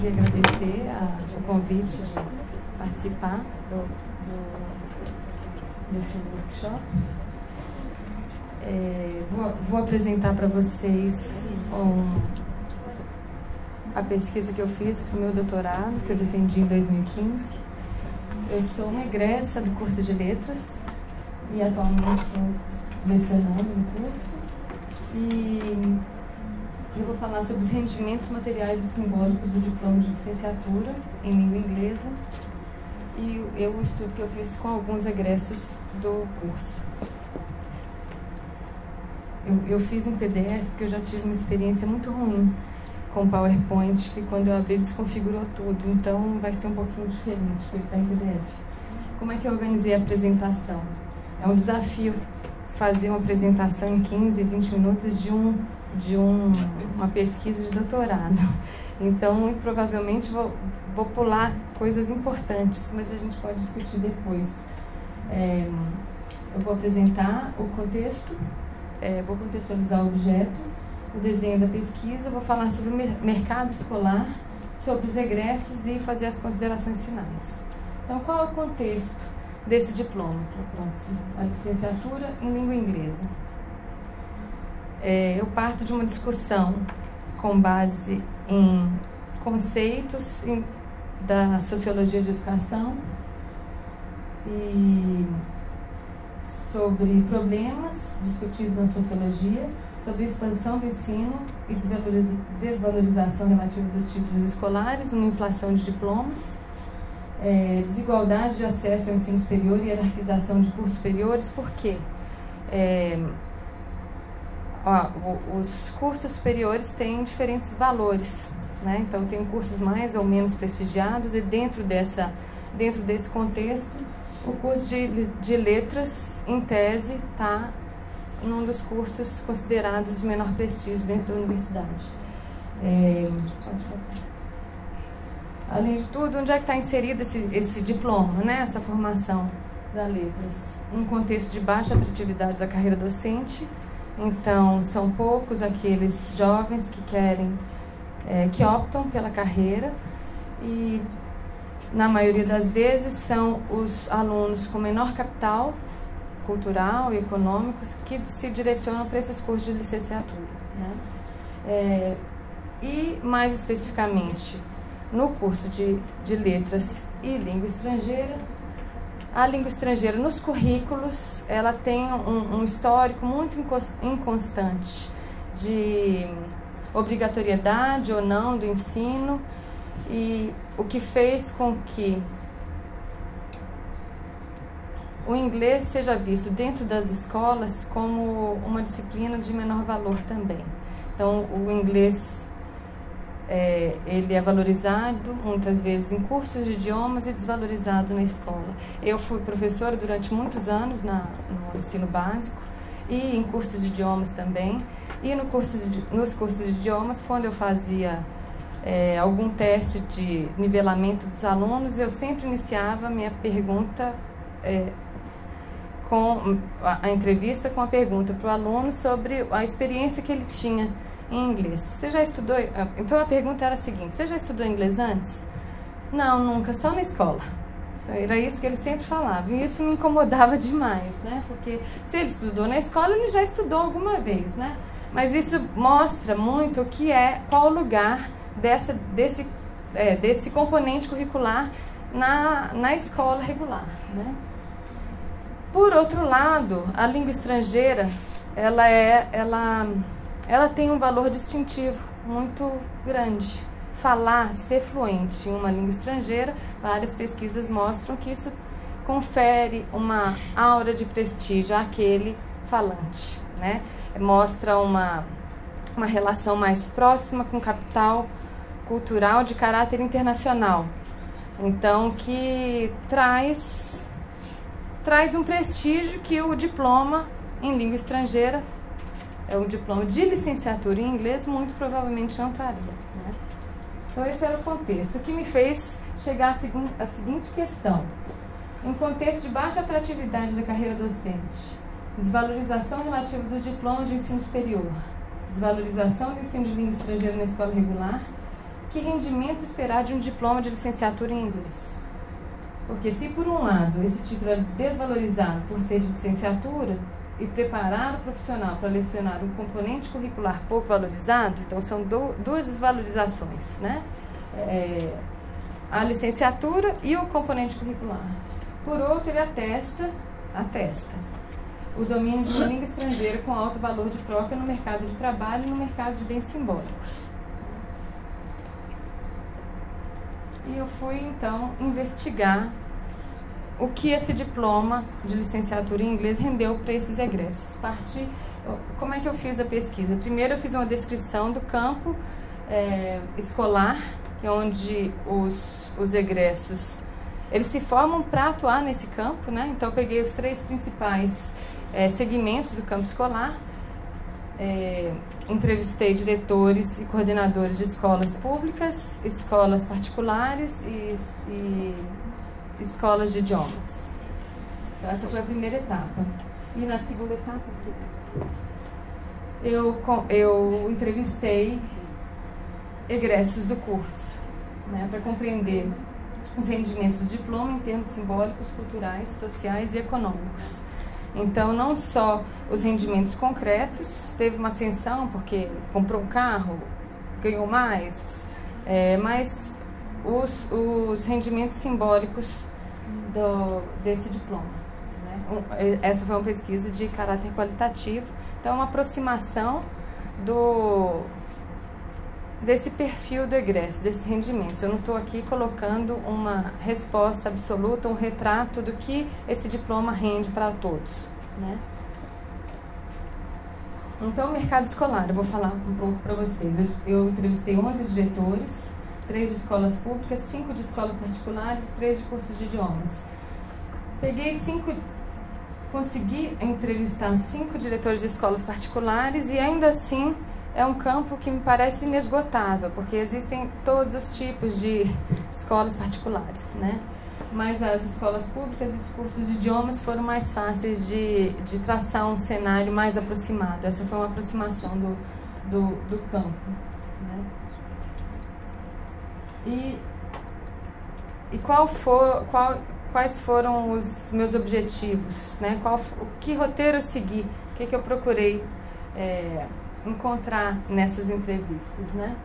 queria agradecer o convite de participar desse workshop. Vou apresentar para vocês a pesquisa que eu fiz para o meu doutorado, que eu defendi em 2015. Eu sou uma egressa do curso de Letras e atualmente estou lecionando no curso. E eu vou falar sobre os rendimentos materiais e simbólicos do diploma de licenciatura em língua inglesa e o estudo que eu fiz com alguns egressos do curso. Eu fiz em PDF porque eu já tive uma experiência muito ruim com PowerPoint, que quando eu abri desconfigurou tudo, então vai ser um pouquinho diferente porque ele está em PDF. Como é que eu organizei a apresentação? É um desafio fazer uma apresentação em 15, 20 minutos de uma pesquisa de doutorado. Então, muito provavelmente, vou pular coisas importantes, mas a gente pode discutir depois. Eu vou apresentar o contexto, vou contextualizar o objeto, o desenho da pesquisa, vou falar sobre o mercado escolar, sobre os egressos e fazer as considerações finais. Então, qual é o contexto desse diploma, que é o próximo? A licenciatura em língua inglesa. Eu parto de uma discussão com base em conceitos da sociologia de educação e sobre problemas discutidos na sociologia, sobre expansão do ensino e desvalorização relativa dos títulos escolares, uma inflação de diplomas, desigualdade de acesso ao ensino superior e hierarquização de cursos superiores. Por quê? Os cursos superiores têm diferentes valores, né? Então tem cursos mais ou menos prestigiados e dentro desse contexto o curso de letras, em tese, está num dos cursos considerados de menor prestígio dentro da universidade. Além de tudo, onde é que está inserido esse diploma, né? Essa formação da letras? Um contexto de baixa atratividade da carreira docente. Então, são poucos aqueles jovens que que optam pela carreira e, na maioria das vezes, são os alunos com menor capital cultural e econômicos que se direcionam para esses cursos de licenciatura, né? E, mais especificamente, no curso de letras e língua estrangeira, a língua estrangeira nos currículos, ela tem um histórico muito inconstante de obrigatoriedade ou não do ensino, e o que fez com que o inglês seja visto dentro das escolas como uma disciplina de menor valor também. Então, o inglês ele é valorizado muitas vezes em cursos de idiomas e desvalorizado na escola. Eu fui professora durante muitos anos no ensino básico e em cursos de idiomas também. E nos cursos de idiomas, quando eu fazia algum teste de nivelamento dos alunos, eu sempre iniciava a minha pergunta com a entrevista com a pergunta para o aluno sobre a experiência que ele tinha em inglês. Você já estudou? Então a pergunta era a seguinte: você já estudou inglês antes? Não, nunca, só na escola. Então, era isso que ele sempre falava. E isso me incomodava demais, né? Porque se ele estudou na escola, ele já estudou alguma vez, né? Mas isso mostra muito qual o lugar desse componente curricular na escola regular, né? Por outro lado, a língua estrangeira, ela tem um valor distintivo muito grande. Ser fluente em uma língua estrangeira, várias pesquisas mostram que isso confere uma aura de prestígio àquele falante, né? Mostra uma relação mais próxima com o capital cultural de caráter internacional. Então, que traz um prestígio que o diploma em língua estrangeira, o diploma de licenciatura em inglês, muito provavelmente não traria, né? Então, esse era o contexto. O que me fez chegar à seguinte questão: em contexto de baixa atratividade da carreira docente, desvalorização relativa dos diplomas de ensino superior, desvalorização do ensino de língua estrangeira na escola regular que rendimento esperar de um diploma de licenciatura em inglês? Porque se, por um lado, esse título é desvalorizado por ser de licenciatura e preparar o profissional para lecionar um componente curricular pouco valorizado, então são duas desvalorizações, né? A licenciatura e o componente curricular. Por outro, ele atesta o domínio de uma língua estrangeira com alto valor de troca no mercado de trabalho e no mercado de bens simbólicos. E eu fui, então, investigar o que esse diploma de licenciatura em inglês rendeu para esses egressos. Como é que eu fiz a pesquisa? Primeiro, eu fiz uma descrição do campo escolar, que é onde os egressos eles se formam para atuar nesse campo, né? Então, eu peguei os 3 principais segmentos do campo escolar, entrevistei diretores e coordenadores de escolas públicas, escolas particulares e escolas de idiomas. Então, essa foi a primeira etapa. E na segunda etapa, eu entrevistei egressos do curso, né, para compreender os rendimentos do diploma em termos simbólicos, culturais, sociais e econômicos. Então, não só os rendimentos concretos, teve uma ascensão porque comprou um carro, ganhou mais, mas os rendimentos simbólicos desse diploma, né? Essa foi uma pesquisa de caráter qualitativo, então uma aproximação desse perfil do egresso, desses rendimentos. Eu não estou aqui colocando uma resposta absoluta, um retrato do que esse diploma rende para todos, né? Então, o mercado escolar, eu vou falar um pouco para vocês. Eu entrevistei 11 diretores, 3 de escolas públicas, 5 de escolas particulares e 3 de cursos de idiomas. Consegui entrevistar 5 diretores de escolas particulares e ainda assim é um campo que me parece inesgotável, porque existem todos os tipos de escolas particulares, né? Mas as escolas públicas e os cursos de idiomas foram mais fáceis de traçar um cenário mais aproximado. Essa foi uma aproximação do campo, né? E quais foram os meus objetivos, né? Que roteiro eu segui, o que eu procurei encontrar nessas entrevistas, né?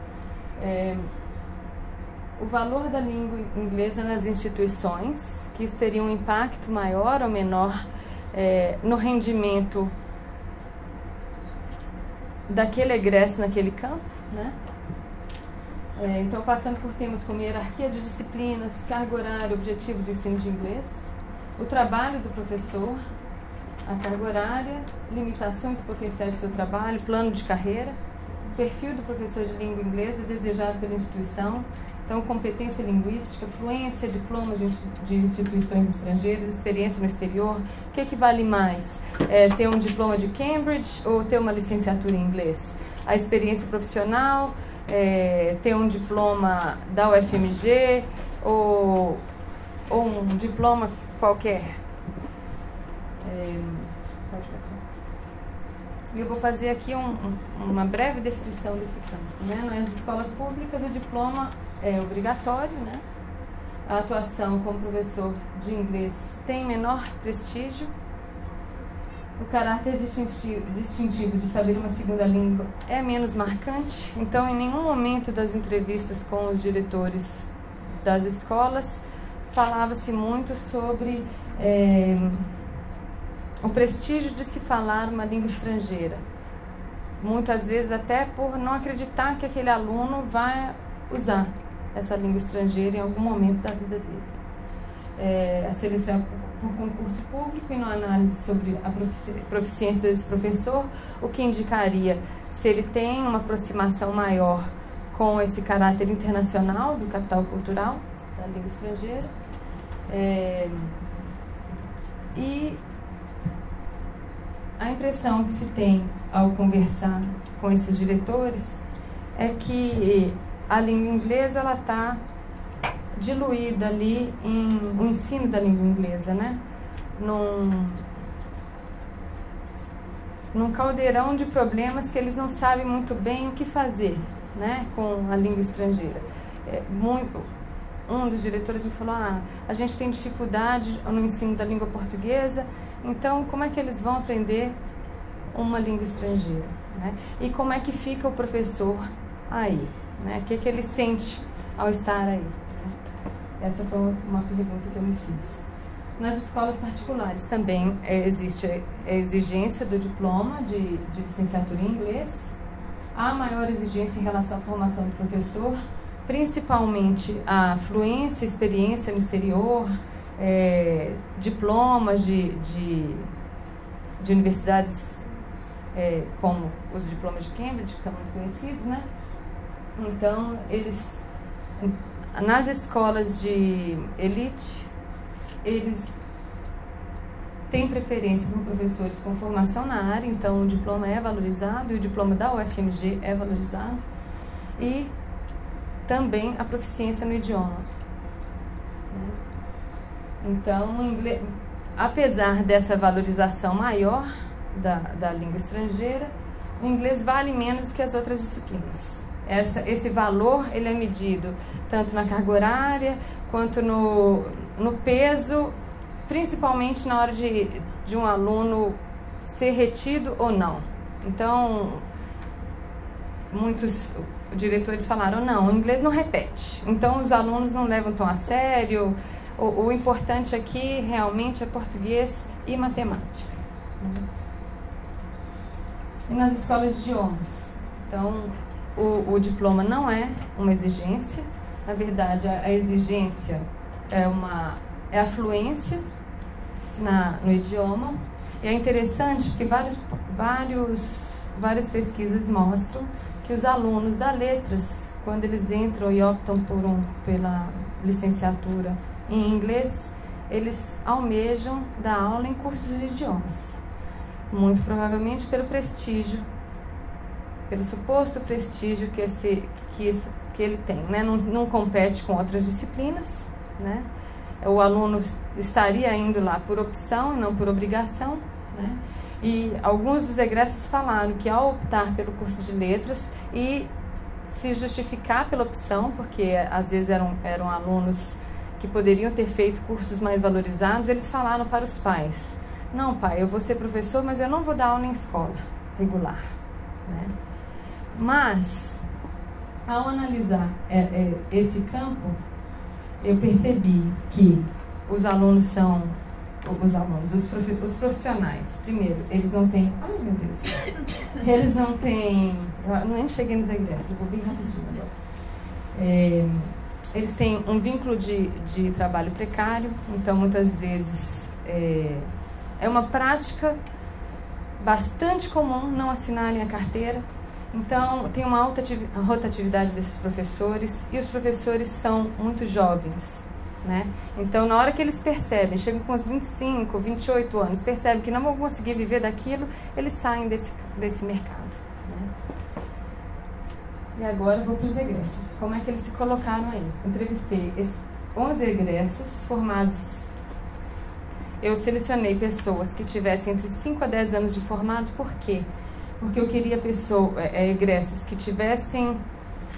O valor da língua inglesa nas instituições, que isso teria um impacto maior ou menor no rendimento daquele egresso naquele campo, né? Então, passando por temas como hierarquia de disciplinas, carga horária, objetivo do ensino de inglês, o trabalho do professor, a carga horária, limitações potenciais do seu trabalho, plano de carreira, perfil do professor de língua inglesa desejado pela instituição, então competência linguística, fluência, diplomas de instituições estrangeiras, experiência no exterior. O que vale mais? Ter um diploma de Cambridge ou ter uma licenciatura em inglês? A experiência profissional, ter um diploma da UFMG ou um diploma qualquer. Pode passar. Eu vou fazer aqui uma breve descrição desse campo, né? Nas escolas públicas, o diploma é obrigatório, né? A atuação como professor de inglês tem menor prestígio. O caráter distintivo de saber uma segunda língua é menos marcante. Então, em nenhum momento das entrevistas com os diretores das escolas falava-se muito sobre o prestígio de se falar uma língua estrangeira. Muitas vezes até por não acreditar que aquele aluno vai usar essa língua estrangeira em algum momento da vida dele. A seleção por concurso público e não análise sobre a proficiência desse professor, o que indicaria se ele tem uma aproximação maior com esse caráter internacional do capital cultural da língua estrangeira. E a impressão que se tem ao conversar com esses diretores é que a língua inglesa ela está diluída ali o ensino da língua inglesa, né? Num caldeirão de problemas que eles não sabem muito bem o que fazer né, com a língua estrangeira. Um dos diretores me falou, a gente tem dificuldade no ensino da língua portuguesa, então como é que eles vão aprender uma língua estrangeira? Né? E como é que fica o professor aí? Né? O que ele sente ao estar aí? Né? Essa foi uma pergunta que eu me fiz. Nas escolas particulares também existe a exigência do diploma de licenciatura em inglês. Há maior exigência em relação à formação do professor, principalmente a fluência, experiência no exterior, diplomas de universidades como os diplomas de Cambridge, que são muito conhecidos, né? Então, nas escolas de elite, eles têm preferência por professores com formação na área, então o diploma é valorizado e o diploma da UFMG é valorizado, e também a proficiência no idioma. Então, apesar dessa valorização maior da língua estrangeira, o inglês vale menos que as outras disciplinas. Esse valor ele é medido tanto na carga horária quanto no peso, principalmente na hora de um aluno ser retido ou não. Então, muitos diretores falaram, não, o inglês não repete, então os alunos não levam tão a sério, o importante aqui realmente é português e matemática. E nas escolas de idiomas, então, o diploma não é uma exigência, na verdade a exigência é a fluência no idioma, e é interessante porque várias pesquisas mostram que os alunos da letras, quando eles entram e optam pela licenciatura em inglês, eles almejam dar aula em cursos de idiomas, muito provavelmente pelo prestígio, pelo suposto prestígio que ele tem, né? Não compete com outras disciplinas, né? O aluno estaria indo lá por opção e não por obrigação, né? E alguns dos egressos falaram que ao optar pelo curso de letras e se justificar pela opção, porque às vezes eram alunos que poderiam ter feito cursos mais valorizados, eles falaram para os pais, não pai, eu vou ser professor, mas eu não vou dar aula em escola regular, né? Mas, ao analisar esse campo, eu percebi que os profissionais, primeiro, eles não têm, ai meu Deus, eles não têm, eu nem cheguei nos egressos, eu vou bem rapidinho agora. Eles têm um vínculo de trabalho precário, então muitas vezes é uma prática bastante comum não assinarem a carteira. Então, tem uma alta rotatividade desses professores, e os professores são muito jovens, né? Então, na hora que eles percebem, chegam com uns 25, 28 anos, percebem que não vão conseguir viver daquilo, eles saem desse mercado, né? E agora eu vou para os egressos. Como é que eles se colocaram aí? Entrevistei 11 egressos formados. Eu selecionei pessoas que tivessem entre 5 a 10 anos de formados, por quê? Porque eu queria egressos que tivessem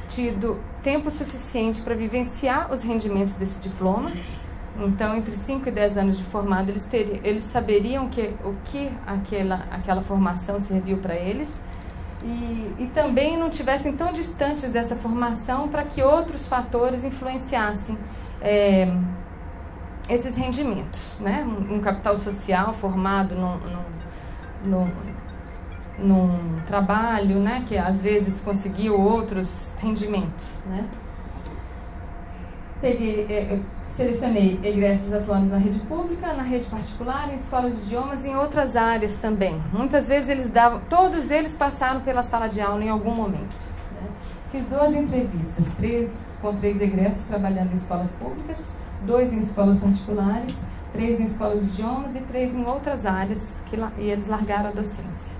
tido tempo suficiente para vivenciar os rendimentos desse diploma. Então, entre 5 e 10 anos de formado, eles saberiam o que aquela formação serviu para eles, e também não tivessem tão distantes dessa formação para que outros fatores influenciassem esses rendimentos, né? Um capital social formado num trabalho, né, que às vezes conseguiu outros rendimentos, né? Selecionei egressos atuando na rede pública, na rede particular, em escolas de idiomas e em outras áreas também. Muitas vezes todos eles passaram pela sala de aula em algum momento, né? Fiz 12 entrevistas, 3 egressos trabalhando em escolas públicas, 2 em escolas particulares, 3 em escolas de idiomas e 3 em outras áreas, e eles largaram a docência.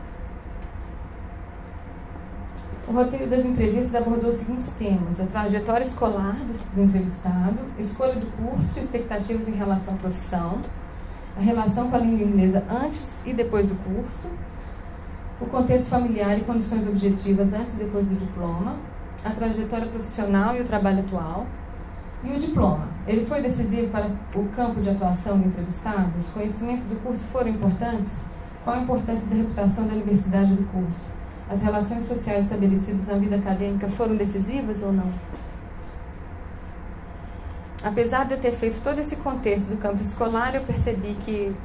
O roteiro das entrevistas abordou os seguintes temas: a trajetória escolar do entrevistado, escolha do curso e expectativas em relação à profissão, a relação com a língua inglesa antes e depois do curso, o contexto familiar e condições objetivas antes e depois do diploma, a trajetória profissional e o trabalho atual. E o diploma, ele foi decisivo para o campo de atuação do entrevistado? Os conhecimentos do curso foram importantes? Qual a importância da reputação da universidade do curso? As relações sociais estabelecidas na vida acadêmica foram decisivas ou não? Apesar de eu ter feito todo esse contexto do campo escolar, eu percebi que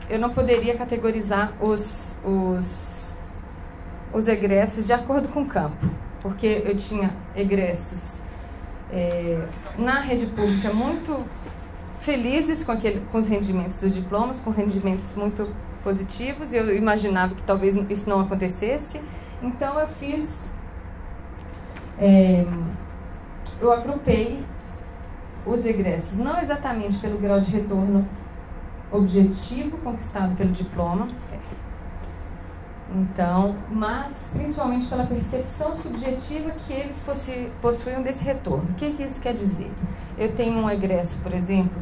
eu não poderia categorizar os egressos de acordo com o campo, porque eu tinha egressos na rede pública muito felizes com os rendimentos dos diplomas, com rendimentos muito positivos, e eu imaginava que talvez isso não acontecesse. Então eu eu agrupei os egressos, não exatamente pelo grau de retorno objetivo conquistado pelo diploma, então, mas principalmente pela percepção subjetiva que eles possuíam desse retorno. O que isso quer dizer? Eu tenho um egresso, por exemplo,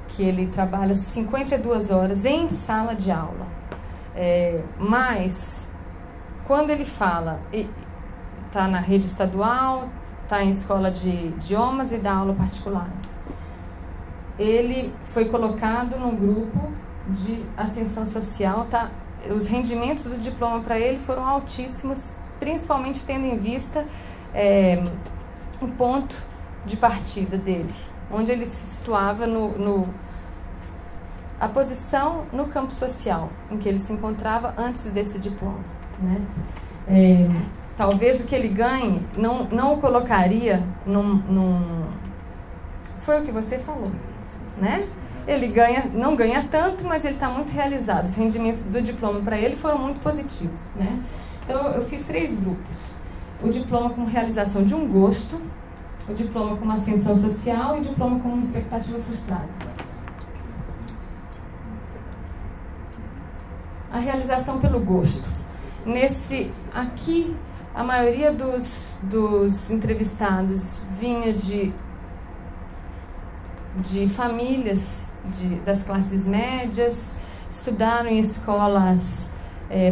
que ele trabalha 52 horas em sala de aula, mas quando ele fala, está na rede estadual, está em escola de idiomas e dá aula particulares, ele foi colocado num grupo de ascensão social, tá? Os rendimentos do diploma para ele foram altíssimos, principalmente tendo em vista o ponto de partida dele, onde ele se situava a posição no campo social em que ele se encontrava antes desse diploma, né? Talvez o que ele ganhe não o colocaria foi o que você falou, né? Ele não ganha tanto, mas ele está muito realizado. Os rendimentos do diploma para ele foram muito positivos, né? Então eu fiz 3 grupos: o diploma como realização de um gosto, o diploma como ascensão social e o diploma como expectativa frustrada. A realização pelo gosto. Aqui, a maioria dos entrevistados vinha de famílias das classes médias, estudaram em escolas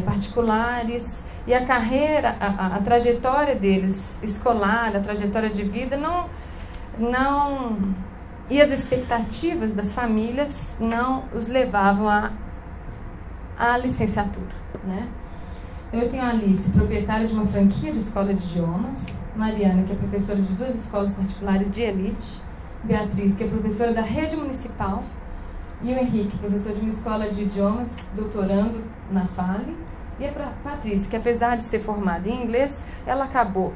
particulares, e a carreira, a trajetória deles escolar, a trajetória de vida, e as expectativas das famílias não os levavam à licenciatura, né? Eu tenho a Alice, proprietária de uma franquia de escola de idiomas, Mariana, que é professora de 2 escolas particulares de elite, Beatriz, que é professora da rede municipal, e o Henrique, professor de uma escola de idiomas, doutorando na FALE, e a Patrícia, que apesar de ser formada em inglês, ela acabou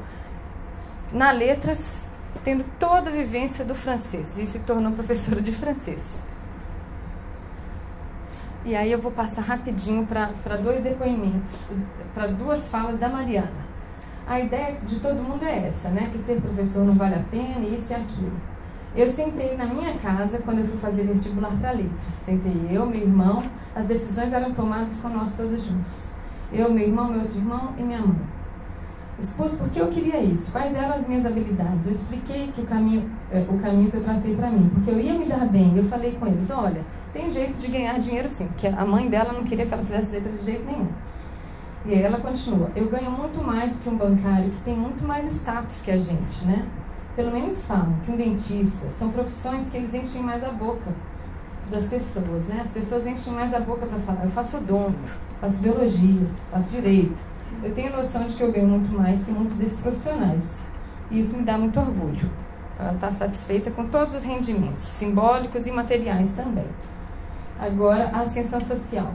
na letras tendo toda a vivência do francês e se tornou professora de francês. E aí eu vou passar rapidinho para 2 depoimentos, para 2 falas da Mariana. A ideia de todo mundo é essa, né? Que ser professor não vale a pena, isso e aquilo. Eu sentei na minha casa quando eu fui fazer vestibular para letras. Sentei eu, meu irmão, as decisões eram tomadas com nós todos juntos. Eu, meu irmão, meu outro irmão e minha mãe. Expus por que eu queria isso, quais eram as minhas habilidades. Eu expliquei que o caminho que eu tracei para mim, porque eu ia me dar bem. Eu falei com eles, olha, tem jeito de ganhar dinheiro sim, porque a mãe dela não queria que ela fizesse letras de jeito nenhum. E aí ela continua, eu ganho muito mais do que um bancário que tem muito mais status que a gente, né? Pelo menos falam que um dentista, são profissões que eles enchem mais a boca das pessoas, né? As pessoas enchem mais a boca para falar, eu faço odonto, faço biologia, faço direito. Eu tenho noção de que eu ganho muito mais que muitos desses profissionais. E isso me dá muito orgulho. Ela está satisfeita com todos os rendimentos, simbólicos e materiais também. Agora, a ascensão social.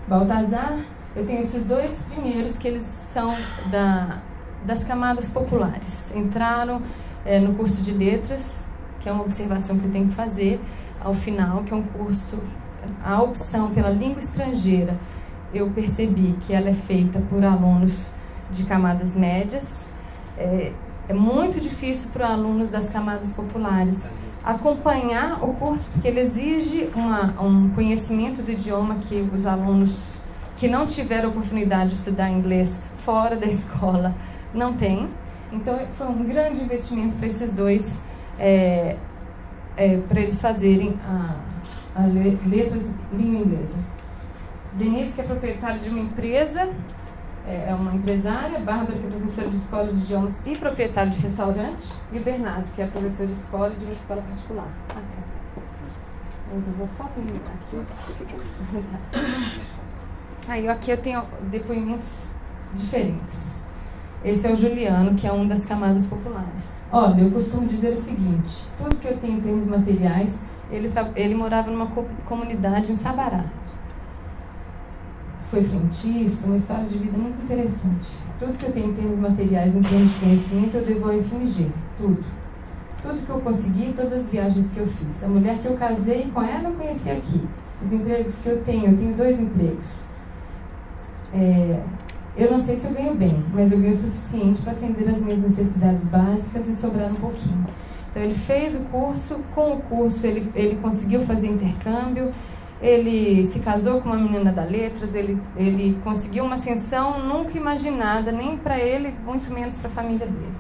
Baltazar, eu tenho esses 2 primeiros que eles são das camadas populares. Entraram no curso de letras, que é uma observação que eu tenho que fazer ao final, que é um curso, a opção pela língua estrangeira, eu percebi que ela é feita por alunos de camadas médias. É muito difícil para alunos das camadas populares acompanhar o curso, porque ele exige um conhecimento do idioma que os alunos que não tiveram oportunidade de estudar inglês fora da escola não têm. Então, foi um grande investimento para esses 2, para eles fazerem a letras língua inglesa. Denise, que é proprietária de uma empresa é uma empresária, a Bárbara, que é professora de escola de idiomas e proprietária de restaurante, e o Bernardo, que é professor de escola de uma escola particular. Mas eu vou só terminar aqui. Aí aqui eu tenho depoimentos diferentes. Esse é o Juliano, que é um das camadas populares. Olha, eu costumo dizer o seguinte: tudo que eu tenho em termos materiais, ele morava numa comunidade em Sabará. Foi frentista, uma história de vida muito interessante. Tudo que eu tenho em termos materiais, em termos de conhecimento, eu devo ao FMG. Tudo. Tudo que eu consegui, todas as viagens que eu fiz. A mulher que eu casei com ela, eu conheci aqui. Os empregos que eu tenho 2 empregos. Eu não sei se eu ganho bem, mas eu ganho o suficiente para atender as minhas necessidades básicas e sobrar um pouquinho. Então ele fez o curso, com o curso ele conseguiu fazer intercâmbio, ele se casou com uma menina da letras, ele conseguiu uma ascensão nunca imaginada, nem para ele, muito menos para a família dele.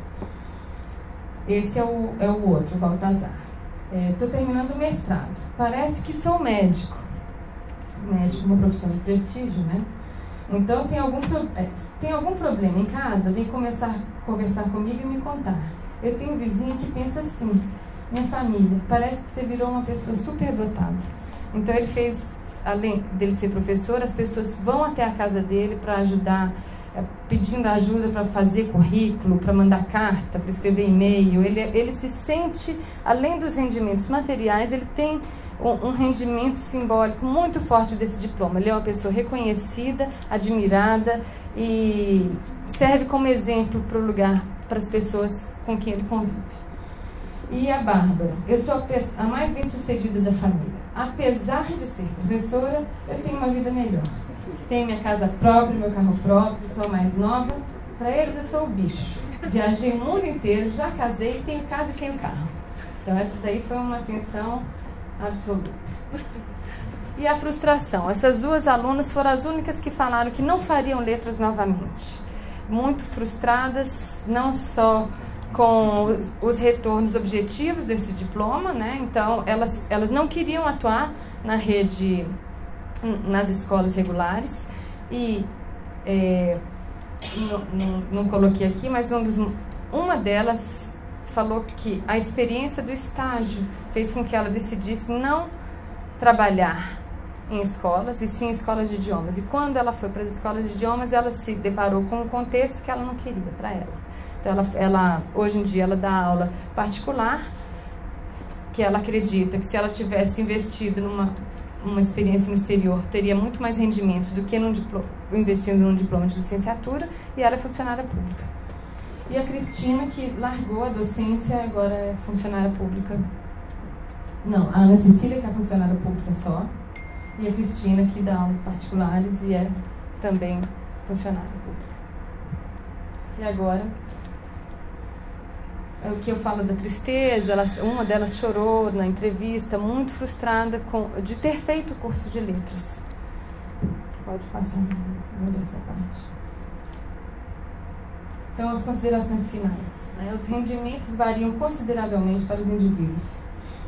Esse é o outro, o Baltazar. Estou terminando o mestrado. Parece que sou médico. Médico é uma profissão de prestígio, né? Então, tem algum problema em casa, vem conversar comigo e me contar. Eu tenho um vizinho que pensa assim: minha família, parece que você virou uma pessoa superdotada. Então, ele fez, além dele ser professor, as pessoas vão até a casa dele para ajudar, pedindo ajuda para fazer currículo, para mandar carta, para escrever e-mail. Ele se sente, além dos rendimentos materiais, ele tem um rendimento simbólico muito forte desse diploma. Ele é uma pessoa reconhecida, admirada e serve como exemplo para o lugar, para as pessoas com quem ele convive. E a Bárbara, eu sou a mais bem-sucedida da família. Apesar de ser professora, eu tenho uma vida melhor. Tenho minha casa própria, meu carro próprio, sou mais nova. Para eles eu sou o bicho. Viajei o mundo inteiro, já casei, tenho casa e tenho carro. Então essa daí foi uma ascensão absoluta. E a frustração. Essas 2 alunas foram as únicas que falaram que não fariam letras novamente. Muito frustradas, não só com os retornos objetivos desse diploma, né? Então elas não queriam atuar na rede, nas escolas regulares, e não coloquei aqui, mas uma delas falou que a experiência do estágio fez com que ela decidisse não trabalhar em escolas, e sim em escolas de idiomas. E quando ela foi para as escolas de idiomas, ela se deparou com um contexto que ela não queria para ela. Então, hoje em dia, ela dá aula particular, que ela acredita que se ela tivesse investido numa experiência no exterior, teria muito mais rendimentos do que investindo num diploma de licenciatura, e ela é funcionária pública. E a Cristina, que largou a docência, agora é funcionária pública. Não, a Ana Cecília, que é funcionária pública só, e a Cristina, que dá aulas particulares e é também funcionária pública. E agora, é o que eu falo da tristeza. Uma delas chorou na entrevista, muito frustrada de ter feito o curso de letras. Pode passar, vou ler essa parte. Então, as considerações finais. Os rendimentos variam consideravelmente para os indivíduos.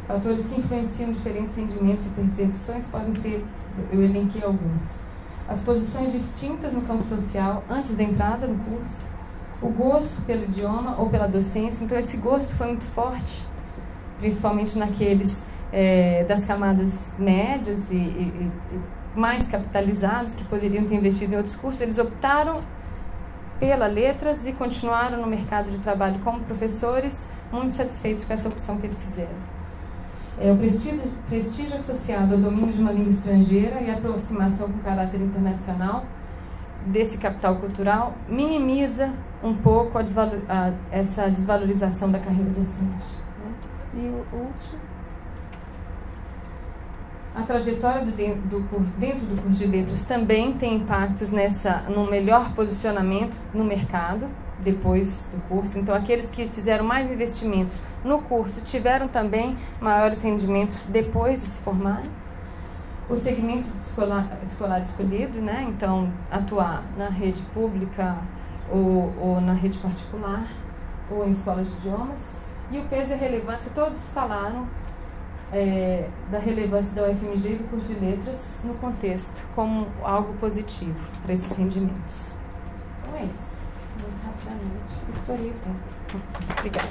Fatores que influenciam diferentes rendimentos e percepções podem ser, eu elenquei alguns. As posições distintas no campo social antes da entrada no curso, o gosto pelo idioma ou pela docência. Então, esse gosto foi muito forte, principalmente naqueles das camadas médias e mais capitalizados, que poderiam ter investido em outros cursos. Eles optaram pela letras e continuaram no mercado de trabalho como professores, muito satisfeitos com essa opção que eles fizeram. O prestígio associado ao domínio de uma língua estrangeira e a aproximação com caráter internacional desse capital cultural minimiza um pouco essa desvalorização da carreira docente. E o último, a trajetória dentro do curso de letras também tem impactos no melhor posicionamento no mercado depois do curso. Então, aqueles que fizeram mais investimentos no curso tiveram também maiores rendimentos depois de se formarem. O segmento escolar escolhido, né? Então, atuar na rede pública ou na rede particular ou em escolas de idiomas. E o peso e a relevância, todos falaram da relevância da UFMG e do curso de letras no contexto como algo positivo para esses rendimentos. é isso. Muito rapidamente. Estourei o tempo. Obrigada.